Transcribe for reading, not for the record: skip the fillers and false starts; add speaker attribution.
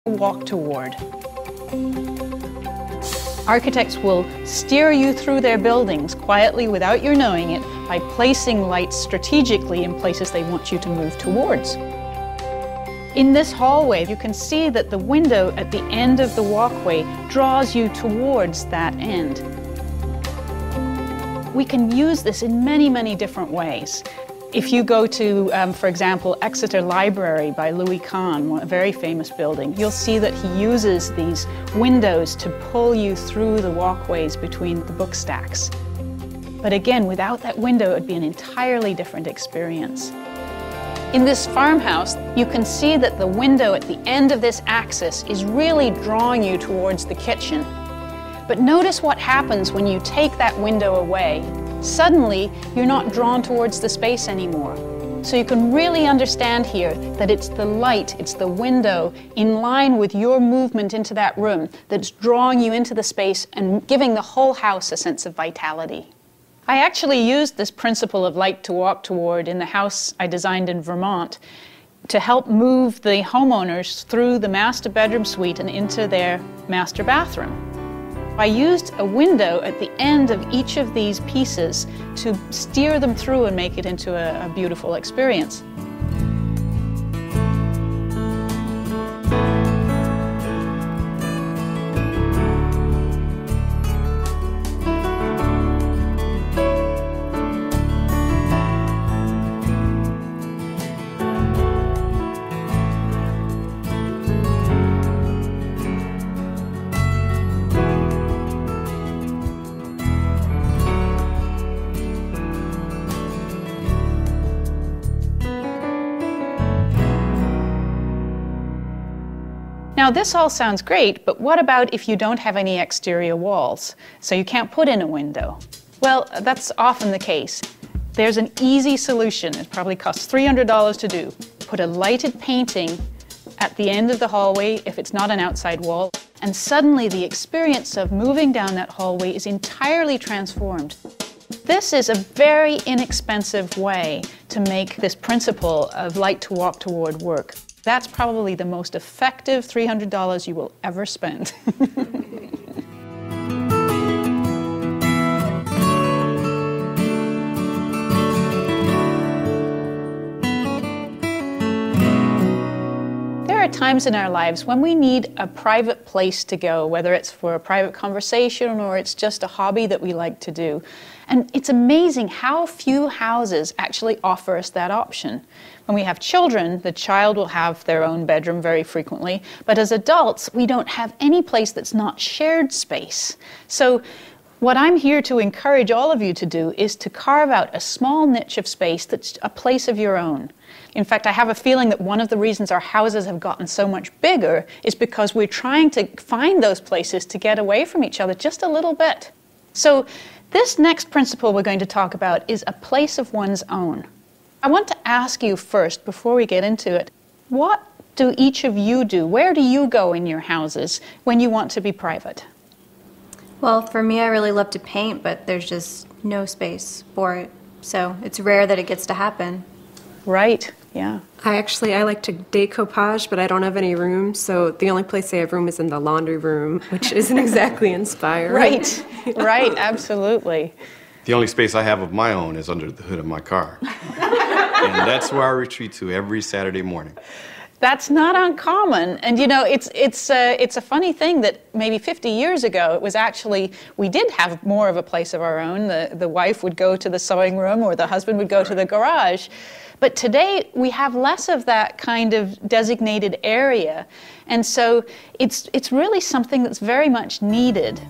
Speaker 1: walk toward. Architects will steer you through their buildings quietly without your knowing it by placing lights strategically in places they want you to move towards. In this hallway, you can see that the window at the end of the walkway draws you towards that end. We can use this in many, many different ways. If you go to, for example, Exeter Library by Louis Kahn, a very famous building, you'll see that he uses these windows to pull you through the walkways between the book stacks. But again, without that window, it would be an entirely different experience. In this farmhouse, you can see that the window at the end of this axis is really drawing you towards the kitchen. But notice what happens when you take that window away. Suddenly, you're not drawn towards the space anymore. So you can really understand here that it's the light, it's the window in line with your movement into that room that's drawing you into the space and giving the whole house a sense of vitality. I actually used this principle of light to walk toward in the house I designed in Vermont to help move the homeowners through the master bedroom suite and into their master bathroom. I used a window at the end of each of these pieces to steer them through and make it into a beautiful experience. Now this all sounds great, but what about if you don't have any exterior walls? So you can't put in a window. Well, that's often the case. There's an easy solution. It probably costs $300 to do. Put a lighted painting at the end of the hallway if it's not an outside wall, and suddenly the experience of moving down that hallway is entirely transformed. This is a very inexpensive way to make this principle of light to walk toward work. That's probably the most effective $300 you will ever spend. There are times in our lives when we need a private place to go, whether it's for a private conversation or it's just a hobby that we like to do. And it's amazing how few houses actually offer us that option. When we have children, the child will have their own bedroom very frequently, but as adults, we don't have any place that's not shared space. So what I'm here to encourage all of you to do is to carve out a small niche of space that's a place of your own. In fact, I have a feeling that one of the reasons our houses have gotten so much bigger is because we're trying to find those places to get away from each other just a little bit. So this next principle we're going to talk about is a place of one's own. I want to ask you first, before we get into it, what do each of you do? Where do you go in your houses when you want to be private?
Speaker 2: Well, for me, I really love to paint, but there's just no space for it. So it's rare that it gets to happen.
Speaker 1: Right, yeah.
Speaker 3: I like to decoupage, but I don't have any room, so the only place I have room is in the laundry room, which isn't exactly inspiring.
Speaker 1: Right, right, absolutely.
Speaker 4: The only space I have of my own is under the hood of my car. And that's where I retreat to every Saturday morning.
Speaker 1: That's not uncommon. And you know, it's a funny thing that maybe 50 years ago, it was actually, we did have more of a place of our own. The wife would go to the sewing room or the husband would go to the garage. But today, we have less of that kind of designated area. And so it's really something that's very much needed.